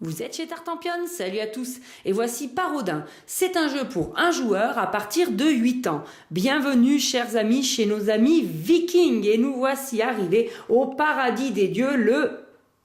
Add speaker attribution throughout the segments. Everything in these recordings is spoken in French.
Speaker 1: Vous êtes chez Tartampion, salut à tous, et voici Paraudin. C'est un jeu pour un joueur à partir de 8 ans. Bienvenue chers amis chez nos amis vikings, et nous voici arrivés au paradis des dieux,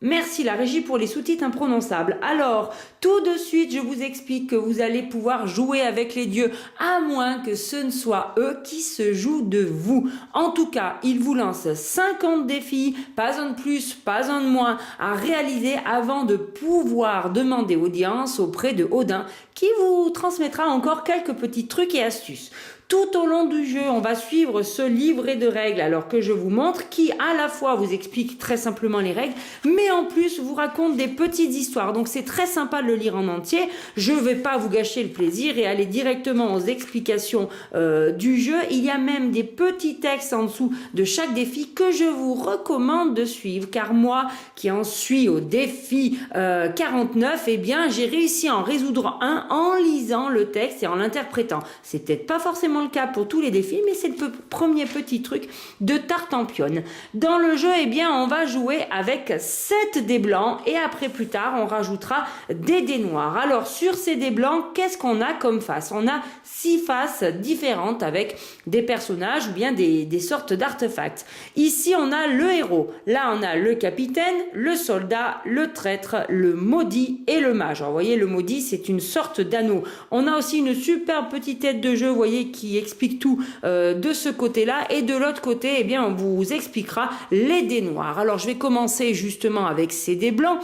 Speaker 1: Merci la régie pour les sous-titres imprononçables. Alors, tout de suite, je vous explique que vous allez pouvoir jouer avec les dieux, à moins que ce ne soit eux qui se jouent de vous. En tout cas, ils vous lancent 50 défis, pas un de plus, pas un de moins, à réaliser avant de pouvoir demander audience auprès de Odin, qui vous transmettra encore quelques petits trucs et astuces. Tout au long du jeu, on va suivre ce livret de règles alors que je vous montre qui à la fois vous explique très simplement les règles, mais en plus vous raconte des petites histoires. Donc c'est très sympa de le lire en entier. Je ne vais pas vous gâcher le plaisir et aller directement aux explications du jeu. Il y a même des petits textes en dessous de chaque défi que je vous recommande de suivre, car moi qui en suis au défi 49, eh bien j'ai réussi à en résoudre un en lisant le texte et en l'interprétant. C'est peut-être pas forcément le cas pour tous les défis, mais c'est le premier petit truc de Tartampion. Dans le jeu, eh bien, on va jouer avec 7 dés blancs et après plus tard, on rajoutera des dés noirs. Alors, sur ces dés blancs, qu'est-ce qu'on a comme face? On a 6 faces différentes avec des personnages ou bien des sortes d'artefacts. Ici, on a le héros. Là, on a le capitaine, le soldat, le traître, le maudit et le mage. Alors, vous voyez, le maudit, c'est une sorte d'anneau. On a aussi une super petite tête de jeu, vous voyez, qui explique tout de ce côté-là, et de l'autre côté, eh bien, on vous expliquera les dés noirs. Alors, je vais commencer justement avec ces dés blancs.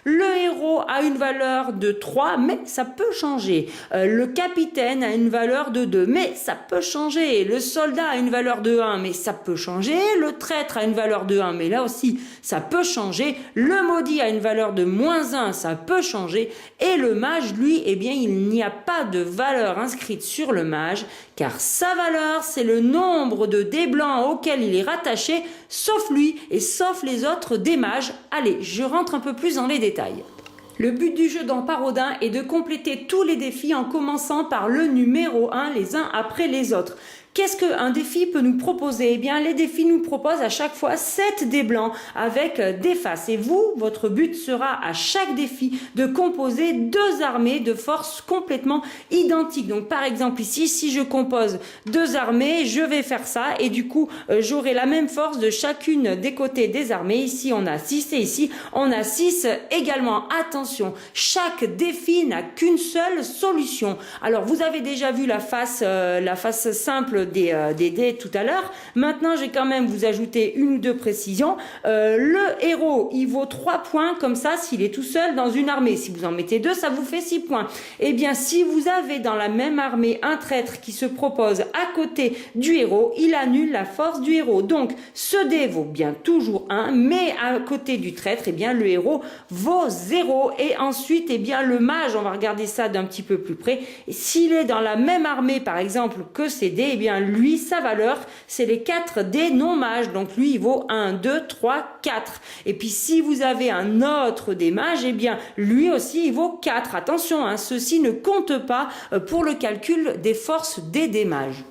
Speaker 1: Le héros a une valeur de 3, mais ça peut changer. Le capitaine a une valeur de 2, mais ça peut changer. Le soldat a une valeur de 1, mais ça peut changer. Le traître a une valeur de 1, mais là aussi, ça peut changer. Le maudit a une valeur de -1, ça peut changer. Et le mage, lui, eh bien, il n'y a pas de valeur inscrite sur le mage, car sa valeur, c'est le nombre de dés blancs auxquels il est rattaché, sauf lui et sauf les autres dés mages. Allez, je rentre un peu plus dans les détails. Le but du jeu dans Paraudin est de compléter tous les défis en commençant par le numéro 1, les uns après les autres. Qu'est-ce qu'un défi peut nous proposer? Eh bien, les défis nous proposent à chaque fois 7 dés blancs avec des faces. Et vous, votre but sera à chaque défi de composer 2 armées de forces complètement identiques. Donc, par exemple, ici, si je compose 2 armées, je vais faire ça. Et du coup, j'aurai la même force de chacune des côtés des armées. Ici, on a 6 et ici, on a 6 également. Attention, chaque défi n'a qu'une seule solution. Alors, vous avez déjà vu la face simple des dés tout à l'heure. Maintenant, je vais quand même vous ajouter une ou deux précisions. Le héros, il vaut 3 points comme ça s'il est tout seul dans une armée. Si vous en mettez 2, ça vous fait 6 points. Eh bien, si vous avez dans la même armée un traître qui se propose à côté du héros, il annule la force du héros. Donc, ce dé vaut bien toujours 1, mais à côté du traître, eh bien, le héros vaut 0. Et ensuite, eh bien, le mage, on va regarder ça d'un petit peu plus près. S'il est dans la même armée, par exemple, que ces dés, eh bien, lui, sa valeur, c'est les 4 dés non mages. Donc, lui, il vaut 1, 2, 3, 4. Et puis, si vous avez un autre des mages, eh bien, lui aussi, il vaut 4. Attention, hein, ceci ne compte pas pour le calcul des forces des mages.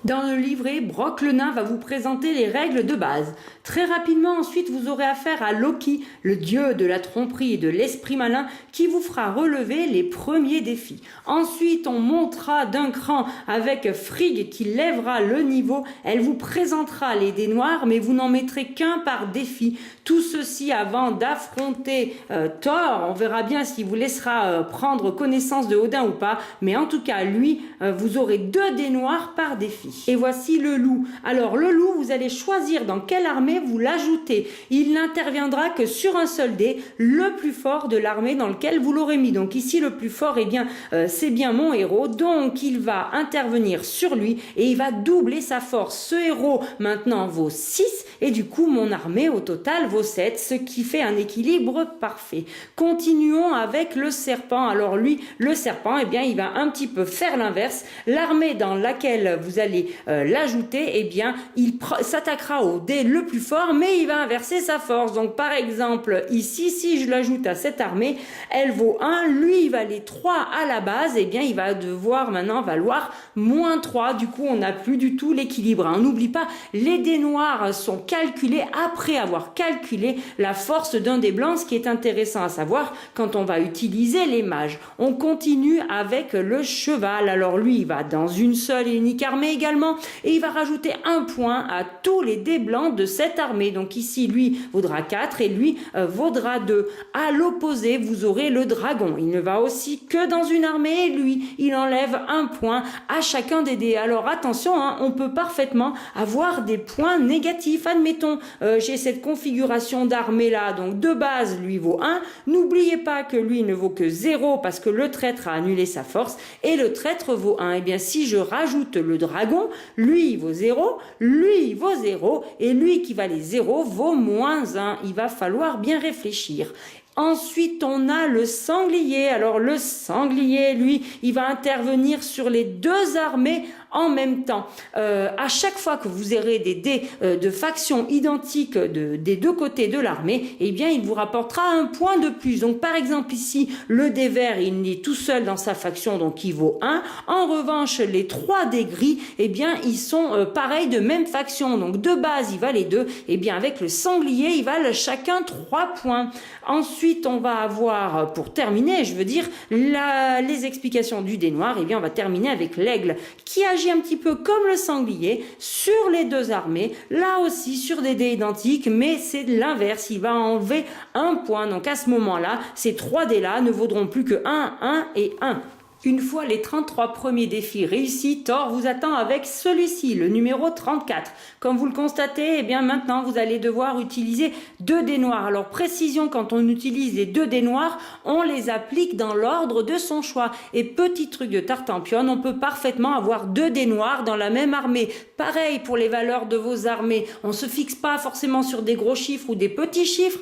Speaker 1: Dans le livret, Brock le nain va vous présenter les règles de base. Très rapidement, ensuite, vous aurez affaire à Loki, le dieu de la tromperie et de l'esprit malin, qui vous fera relever les premiers défis. Ensuite, on montera d'un cran avec Frigg qui lèvera le niveau. Elle vous présentera les dés noirs, mais vous n'en mettrez qu'un par défi. Tout ceci avant d'affronter Thor. On verra bien s'il vous laissera prendre connaissance de Odin ou pas. Mais en tout cas, lui, vous aurez 2 dés noirs par défi. Et voici le loup. Alors, le loup, vous allez choisir dans quelle armée vous l'ajoutez. Il n'interviendra que sur un seul dé, le plus fort de l'armée dans lequel vous l'aurez mis. Donc ici, le plus fort, eh bien, c'est bien mon héros. Donc, il va intervenir sur lui et il va doubler sa force. Ce héros, maintenant, vaut 6 et du coup, mon armée, au total, vaut 7, ce qui fait un équilibre parfait. Continuons avec le serpent. Alors lui, le serpent, eh bien, il va un petit peu faire l'inverse. L'armée dans laquelle vous allez allez l'ajouter, eh bien, il s'attaquera au dé le plus fort, mais il va inverser sa force. Donc, par exemple, ici, si je l'ajoute à cette armée, elle vaut 1, lui, il valait 3 à la base, eh bien, il va devoir maintenant valoir moins 3. Du coup, on n'a plus du tout l'équilibre. On n'oublie pas, les dés noirs sont calculés après avoir calculé la force d'un dé blanc, ce qui est intéressant à savoir quand on va utiliser les mages. On continue avec le cheval. Alors lui, il va dans une seule et unique armée également, et il va rajouter un point à tous les dés blancs de cette armée. Donc ici, lui vaudra 4 et lui vaudra 2. À l'opposé, vous aurez le dragon. Il ne va aussi que dans une armée, et lui, il enlève un point à chacun des dés. Alors attention, hein, on peut parfaitement avoir des points négatifs. Admettons, j'ai cette configuration d'armée là, donc de base, lui vaut 1. N'oubliez pas que lui ne vaut que 0 parce que le traître a annulé sa force, et le traître vaut 1. Et bien si je rajoute le dragon, lui il vaut 0, lui il vaut 0, et lui qui valait 0 vaut moins 1. Il va falloir bien réfléchir. Ensuite, on a le sanglier. Alors, le sanglier, lui, il va intervenir sur les deux armées en même temps. À chaque fois que vous aurez des dés de factions identiques des deux côtés de l'armée, eh bien, il vous rapportera un point de plus. Donc, par exemple, ici, le dé vert, il est tout seul dans sa faction, donc il vaut 1. En revanche, les 3 dés gris, eh bien, ils sont pareils de même faction. Donc, de base, il valent 2. Eh bien, avec le sanglier, ils valent chacun 3 points. Ensuite, on va avoir, pour terminer, je veux dire, les explications du dé noir. Eh bien, on va terminer avec l'aigle, qui agit un petit peu comme le sanglier sur les deux armées, là aussi sur des dés identiques, mais c'est l'inverse, il va enlever un point. Donc à ce moment-là, ces 3 dés-là ne vaudront plus que 1, 1 et 1. Une fois les 33 premiers défis réussis, Thor vous attend avec celui-ci, le numéro 34. Comme vous le constatez, eh bien maintenant vous allez devoir utiliser 2 dés noirs. Alors précision, quand on utilise les 2 dés noirs, on les applique dans l'ordre de son choix. Et petit truc de Tartampion, on peut parfaitement avoir 2 dés noirs dans la même armée. Pareil pour les valeurs de vos armées. On ne se fixe pas forcément sur des gros chiffres ou des petits chiffres.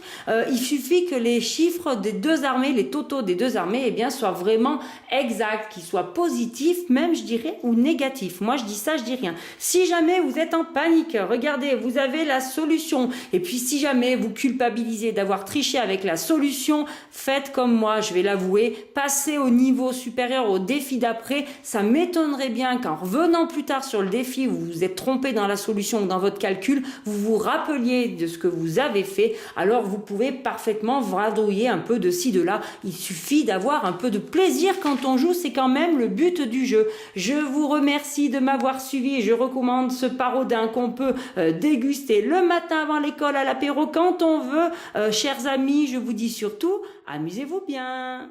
Speaker 1: Il suffit que les chiffres des deux armées, les totaux des deux armées, eh bien, soient vraiment exacts, qu'ils soient positifs, même je dirais, ou négatifs. Moi je dis ça, je dis rien. Si jamais vous êtes en panique, regardez, vous avez la solution. Et puis si jamais vous culpabilisez d'avoir triché avec la solution, faites comme moi, je vais l'avouer, passez au niveau supérieur, au défi d'après. Ça m'étonnerait bien qu'en revenant plus tard sur le défi, vous vous êtes trompé dans la solution ou dans votre calcul, vous vous rappeliez de ce que vous avez fait. Alors vous pouvez parfaitement vadrouiller un peu de ci, de là. Il suffit d'avoir un peu de plaisir quand on joue, c'est quand même le but du jeu. Je vous remercie de m'avoir suivi et je recommande ce paraudin qu'on peut déguster le matin avant l'école, à l'apéro, quand on veut. Chers amis, je vous dis surtout, amusez-vous bien.